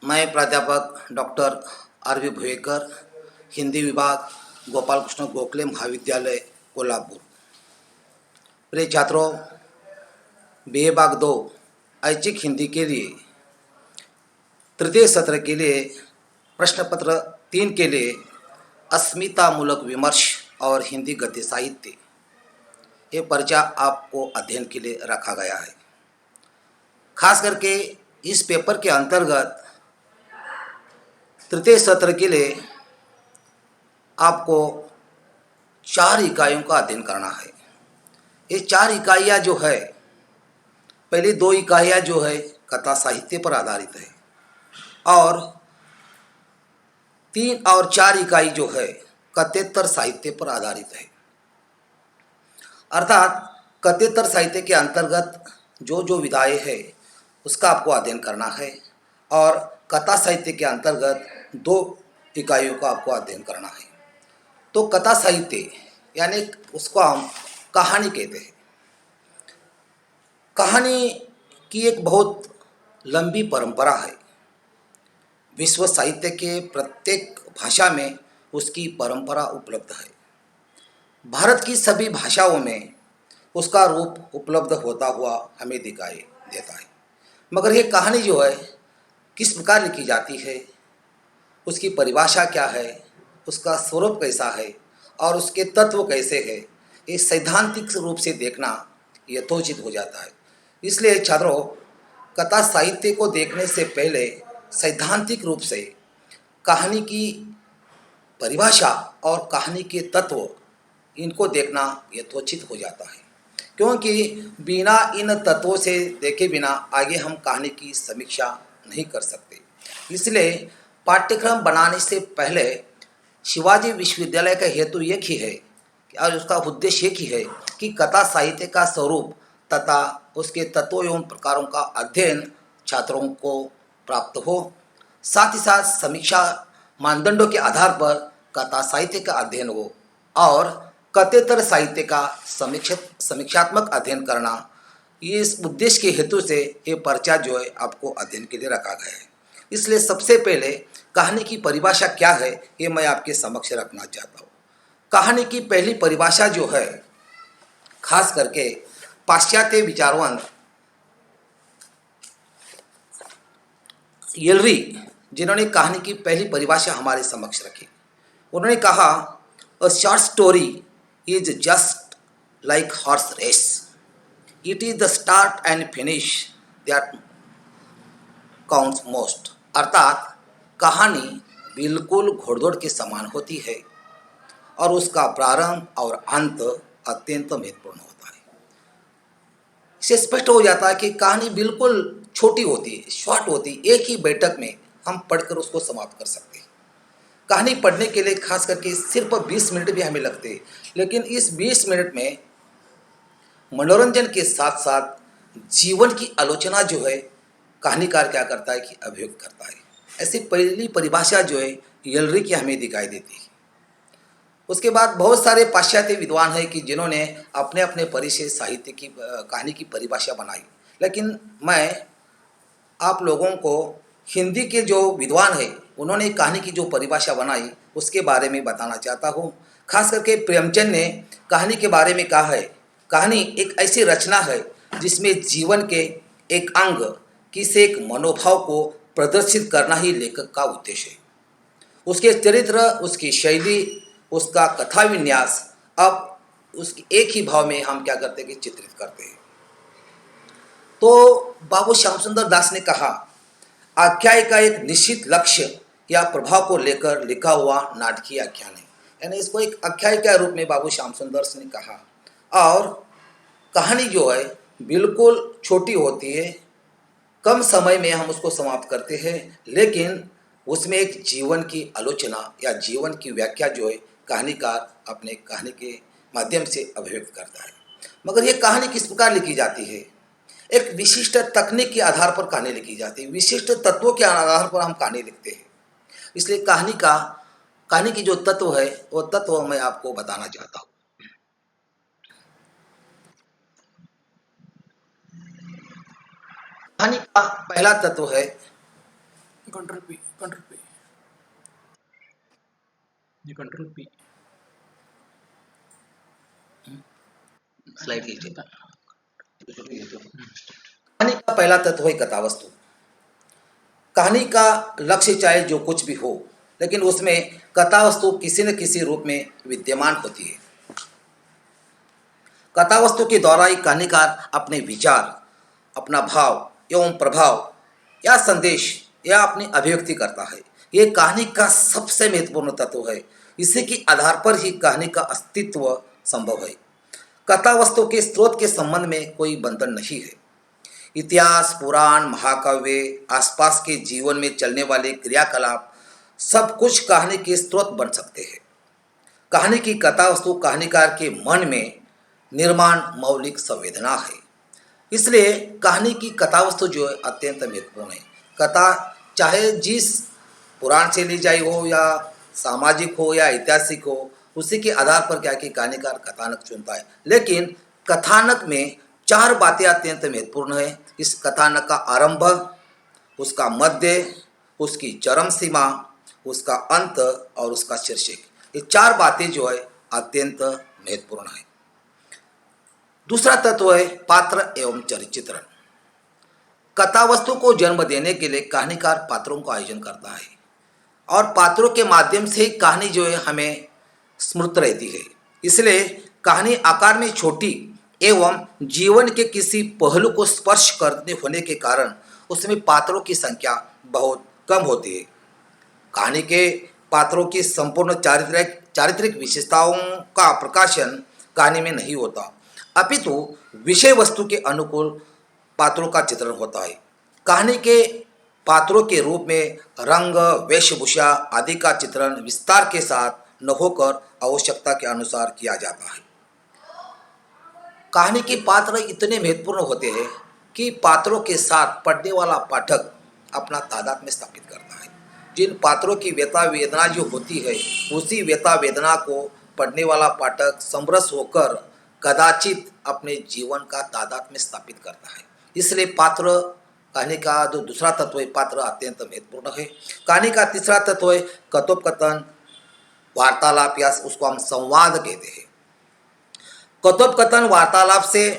मैं प्राध्यापक doctor RV. Bhuyekar, Hindi विभाग, गोपाल कृष्ण गोखले महाविद्यालय, कोल्हापुर। प्रिय छात्रों, बी.ए. भाग 2 ऐच्छिक हिंदी के लिए तृतीय सत्र के लिए प्रश्न पत्र 3 के लिए अस्मितामूलक विमर्श और हिंदी गद्य साहित्य, ये पर्चा आपको अध्ययन के लिए रखा गया है। खास करके इस पेपर के अंतर्गत तृतीय सत्र के लिए आपको 4 इकाइयों का अध्ययन करना है। ये 4 इकाइयाँ जो है, पहली 2 इकाइयाँ जो है कथा साहित्य पर आधारित है और 3 और 4 इकाई जो है कथेतर साहित्य पर आधारित है। अर्थात कथेतर साहित्य के अंतर्गत जो जो विधाएँ है उसका आपको अध्ययन करना है और कथा साहित्य के अंतर्गत 2 इकाइयों का आपको अध्ययन करना है। तो कथा साहित्य यानी उसको हम कहानी कहते हैं। कहानी की एक बहुत लंबी परंपरा है। विश्व साहित्य के प्रत्येक भाषा में उसकी परंपरा उपलब्ध है। भारत की सभी भाषाओं में उसका रूप उपलब्ध होता हुआ हमें दिखाई देता है। मगर ये कहानी जो है किस प्रकार लिखी जाती है, उसकी परिभाषा क्या है, उसका स्वरूप कैसा है और उसके तत्व कैसे हैं, ये सैद्धांतिक रूप से देखना यथोचित हो जाता है। इसलिए छात्रों, कथा साहित्य को देखने से पहले सैद्धांतिक रूप से कहानी की परिभाषा और कहानी के तत्व, इनको देखना यथोचित हो जाता है, क्योंकि बिना इन तत्वों से देखे बिना आगे हम कहानी की समीक्षा नहीं कर सकते। इसलिए पाठ्यक्रम बनाने से पहले शिवाजी विश्वविद्यालय का हेतु एक ही है और उसका उद्देश्य एक ही है कि कथा साहित्य का स्वरूप तथा उसके तत्वों एवं प्रकारों का अध्ययन छात्रों को प्राप्त हो। साथ ही साथ समीक्षा मानदंडों के आधार पर कथा साहित्य का अध्ययन हो और कथेतर साहित्य का समीक्षात्मक अध्ययन करना, ये इस उद्देश्य के हेतु से ये पर्चा जो है आपको अध्ययन के लिए रखा गया है। इसलिए सबसे पहले कहानी की परिभाषा क्या है ये मैं आपके समक्ष रखना चाहता हूँ। कहानी की पहली परिभाषा जो है, खास करके पाश्चात्य विचारवंत येलरी, जिन्होंने कहानी की पहली परिभाषा हमारे समक्ष रखी, उन्होंने कहा, a short story is just like horse race, it is the start and finish that counts most. अर्थात कहानी बिल्कुल घोड़दौड़ के समान होती है और उसका प्रारंभ और अंत अत्यंत महत्वपूर्ण होता है। इससे स्पष्ट हो जाता है कि कहानी बिल्कुल छोटी होती है, शॉर्ट होती है, एक ही बैठक में हम पढ़कर उसको समाप्त कर सकते हैं। कहानी पढ़ने के लिए खास करके सिर्फ 20 मिनट भी हमें लगते हैं, लेकिन इस 20 मिनट में मनोरंजन के साथ साथ जीवन की आलोचना जो है कहानीकार क्या करता है कि अभिव्यक्त करता है। ऐसी पहली परिभाषा जो है येलरी की हमें दिखाई देती है। उसके बाद बहुत सारे पाश्चात्य विद्वान हैं कि जिन्होंने अपने अपने परिचय साहित्य की कहानी की परिभाषा बनाई, लेकिन मैं आप लोगों को हिंदी के जो विद्वान हैं उन्होंने कहानी की जो परिभाषा बनाई उसके बारे में बताना चाहता हूँ। खास करके प्रेमचंद ने कहानी के बारे में कहा है, कहानी एक ऐसी रचना है जिसमें जीवन के एक अंग, किसी एक मनोभाव को प्रदर्शित करना ही लेखक का उद्देश्य है। उसके चरित्र, उसकी शैली, उसका कथा विन्यास, अब उसकी एक ही भाव में हम क्या करते हैं कि चित्रित करते हैं। तो बाबू श्याम सुंदर दास ने कहा, आख्याय का एक निश्चित लक्ष्य या प्रभाव को लेकर लिखा हुआ नाटकीय आख्यान है। यानी इसको एक आख्याय के रूप में बाबू श्याम सुंदर ने कहा। और कहानी जो है बिल्कुल छोटी होती है, कम समय में हम उसको समाप्त करते हैं, लेकिन उसमें एक जीवन की आलोचना या जीवन की व्याख्या जो है कहानीकार अपने कहानी के माध्यम से अभिव्यक्त करता है। मगर ये कहानी किस प्रकार लिखी जाती है? एक विशिष्ट तकनीक के आधार पर कहानी लिखी जाती है, विशिष्ट तत्वों के आधार पर हम कहानी लिखते हैं। इसलिए कहानी की जो तत्व है वो तत्व मैं आपको बताना चाहता हूँ। कहानी का पहला तत्व है कंट्रोल पी ये कंट्रोल पी स्लाइड कीजिए। कहानी का पहला तत्व है कथा वस्तु। कहानी का लक्ष्य चाहे जो कुछ भी हो, लेकिन उसमें कथा वस्तु किसी न किसी रूप में विद्यमान होती है। कथा वस्तु के द्वारा ही कहानीकार अपने विचार, अपना भाव एवं प्रभाव या संदेश या अपनी अभिव्यक्ति करता है। ये कहानी का सबसे महत्वपूर्ण तत्व है। इसी के आधार पर ही कहानी का अस्तित्व संभव है। कथा वस्तु के स्रोत के संबंध में कोई बंधन नहीं है। इतिहास, पुराण, महाकाव्य, आसपास के जीवन में चलने वाले क्रियाकलाप सब कुछ कहानी के स्रोत बन सकते हैं। कहानी की कथा वस्तु कहानीकार के मन में निर्माण मौलिक संवेदना है। इसलिए कहानी की कथा वस्तु जो है अत्यंत महत्वपूर्ण है। कथा चाहे जिस पुराण से ली जाई हो या सामाजिक हो या ऐतिहासिक हो, उसी के आधार पर क्या कि कहानीकार कथानक चुनता है। लेकिन कथानक में चार बातें अत्यंत महत्वपूर्ण है। इस कथानक का आरंभ, उसका मध्य, उसकी चरम सीमा, उसका अंत और उसका शीर्षक। ये चार बातें जो है अत्यंत महत्वपूर्ण है। दूसरा तत्व है पात्र एवं चरित्रण। कथा वस्तु को जन्म देने के लिए कहानीकार पात्रों का आयोजन करता है और पात्रों के माध्यम से ही कहानी जो है हमें स्मृत रहती है। इसलिए कहानी आकार में छोटी एवं जीवन के किसी पहलू को स्पर्श करने होने के कारण उसमें पात्रों की संख्या बहुत कम होती है। कहानी के पात्रों की संपूर्ण चारित्रिक विशेषताओं का प्रकाशन कहानी में नहीं होता, अपितु विषय वस्तु के अनुकूल पात्रों का चित्रण होता है। कहानी के पात्रों के रूप में रंग, वेशभूषा आदि का चित्रण विस्तार के साथ न होकर आवश्यकता के अनुसार किया जाता है। कहानी के पात्र इतने महत्वपूर्ण होते हैं कि पात्रों के साथ पढ़ने वाला पाठक अपना तादाद में स्थापित करता है। जिन पात्रों की व्यथा वेदना जो होती है, उसी व्यथा वेदना को पढ़ने वाला पाठक समरस होकर कदाचित अपने जीवन का तादाद में स्थापित करता है। इसलिए पात्र कहानी का जो दूसरा तत्व है, पात्र अत्यंत महत्वपूर्ण है। कहानी का तीसरा तत्व है कथोपकथन, वार्तालाप, या उसको हम संवाद कहते हैं। कथोपकथन वार्तालाप से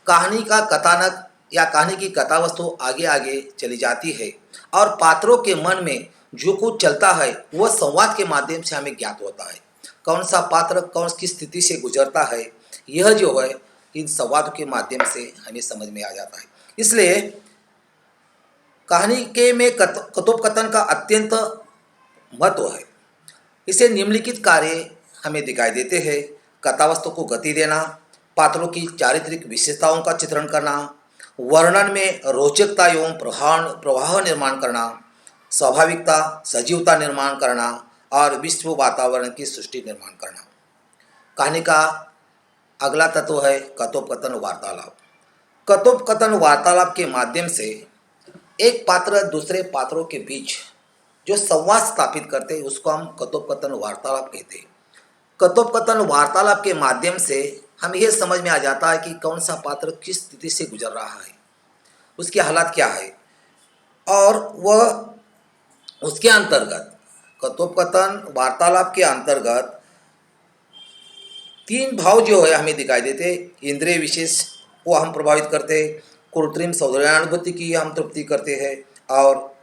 कहानी का कथानक या कहानी की कथा वस्तु आगे आगे चली जाती है और पात्रों के मन में जो कुछ चलता है वह संवाद के माध्यम से हमें ज्ञात होता है। कौन सा पात्र कौन सी स्थिति से गुजरता है, यह जो है इन संवाद के माध्यम से हमें समझ में आ जाता है। इसलिए कहानी के में कथोपकथन का अत्यंत महत्व है। इसे निम्नलिखित कार्य हमें दिखाई देते हैं: कथावस्तु को गति देना, पात्रों की चारित्रिक विशेषताओं का चित्रण करना, वर्णन में रोचकता एवं प्रवाह निर्माण करना, स्वाभाविकता सजीवता निर्माण करना और विश्व वातावरण की सृष्टि निर्माण करना। कहानी का अगला तत्व है कथोपकथन वार्तालाप। कथोपकथन वार्तालाप के माध्यम से एक पात्र दूसरे पात्रों के बीच जो संवाद स्थापित करते हैं उसको हम कथोपकथन वार्तालाप कहते हैं। कथोपकथन वार्तालाप के माध्यम से हम यह समझ में आ जाता है कि कौन सा पात्र किस स्थिति से गुजर रहा है, उसके हालात क्या है, और वह उसके अंतर्गत कथोपकथन वार्तालाप के अंतर्गत तीन भाव जो है हमें दिखाई देते। इंद्रिय विशेष को हम प्रभावित करते हैं, कृत्रिम सौंदर्यानुभूति की हम तृप्ति करते हैं और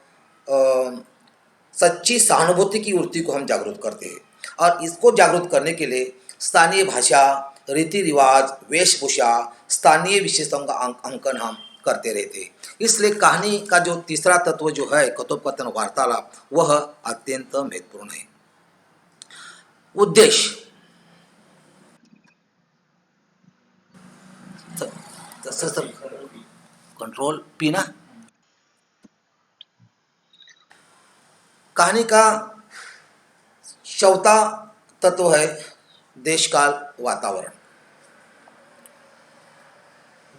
सच्ची सहानुभूति की वृत्ति को हम जागरूक करते हैं। और इसको जागरूक करने के लिए स्थानीय भाषा, रीति रिवाज, वेशभूषा, स्थानीय विशेषताओं का अंकन हम करते रहते हैं। इसलिए कहानी का जो तीसरा तत्व जो है कथोपकथन वार्तालाप, वह अत्यंत महत्वपूर्ण है। उद्देश्य सर कंट्रोल पीना। कहानी का चौथा तत्व है देशकाल वातावरण।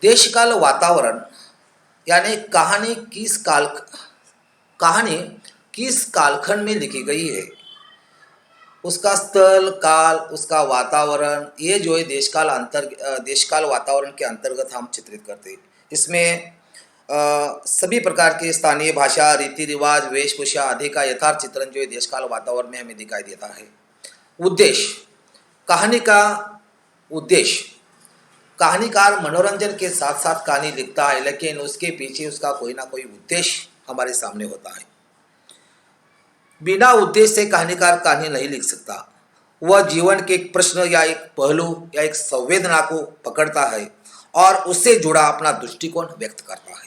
देशकाल वातावरण यानी कहानी किस कालखंड में लिखी गई है, उसका स्थल काल, उसका वातावरण, ये जो है देशकाल वातावरण के अंतर्गत हम चित्रित करते हैं। इसमें सभी प्रकार के स्थानीय भाषा, रीति रिवाज, वेशभूषा आदि का यथार्थ चित्रण जो है देशकाल वातावरण में हमें दिखाई देता है। उद्देश्य, कहानी का उद्देश्य, कहानीकार मनोरंजन के साथ साथ कहानी लिखता है, लेकिन उसके पीछे उसका कोई ना कोई उद्देश्य हमारे सामने होता है। बिना उद्देश्य से कहानीकार कहानी नहीं लिख सकता। वह जीवन के एक प्रश्न या एक पहलू या एक संवेदना को पकड़ता है और उससे जुड़ा अपना दृष्टिकोण व्यक्त करता है।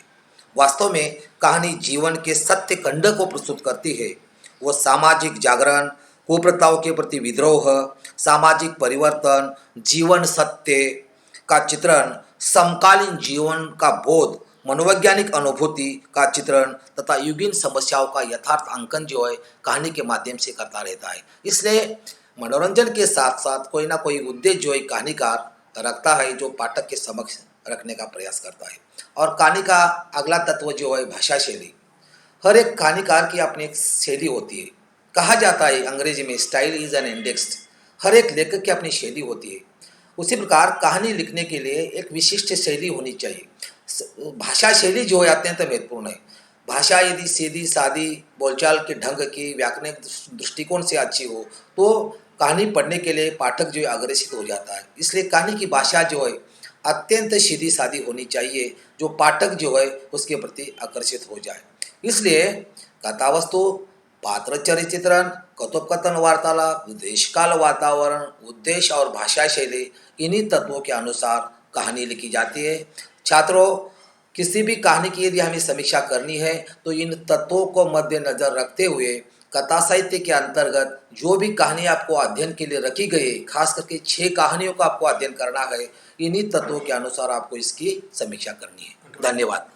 वास्तव में कहानी जीवन के सत्य खंड को प्रस्तुत करती है। वो सामाजिक जागरण, कुप्रथाओं के प्रति विद्रोह, सामाजिक परिवर्तन, जीवन सत्य का चित्रण, समकालीन जीवन का बोध, मनोवैज्ञानिक अनुभूति का चित्रण तथा युगीन समस्याओं का यथार्थ अंकन जो है कहानी के माध्यम से करता रहता है। इसलिए मनोरंजन के साथ साथ कोई ना कोई उद्देश्य जो है कहानीकार रखता है, जो पाठक के समक्ष रखने का प्रयास करता है। और कहानी का अगला तत्व जो है भाषा शैली। हर एक कहानीकार की अपनी एक शैली होती है। कहा जाता है अंग्रेजी में स्टाइल इज एन इंडेक्स। हर एक लेखक की अपनी शैली होती है। उसी प्रकार कहानी लिखने के लिए एक विशिष्ट शैली होनी चाहिए। भाषा शैली जो है अत्यंत महत्वपूर्ण है। भाषा यदि सीधी सादी बोलचाल के ढंग की व्याकरणिक दृष्टिकोण से अच्छी हो तो कहानी पढ़ने के लिए पाठक जो है अग्रसित हो जाता है। इसलिए कहानी की भाषा जो है अत्यंत सीधी सादी होनी चाहिए, जो पाठक जो है उसके प्रति आकर्षित हो जाए। इसलिए कथावस्तु, पात्र चरित्र चित्रण, कथोपकथन वार्तालाप, देशकाल वातावरण, उद्देश्य और भाषा शैली, इन्हीं तत्वों के अनुसार कहानी लिखी जाती है। छात्रों, किसी भी कहानी की यदि हमें समीक्षा करनी है तो इन तत्वों को मद्देनजर रखते हुए कथा साहित्य के अंतर्गत जो भी कहानी आपको अध्ययन के लिए रखी गई है, खास करके 6 कहानियों का आपको अध्ययन करना है, इन्हीं तत्वों के अनुसार आपको इसकी समीक्षा करनी है। धन्यवाद।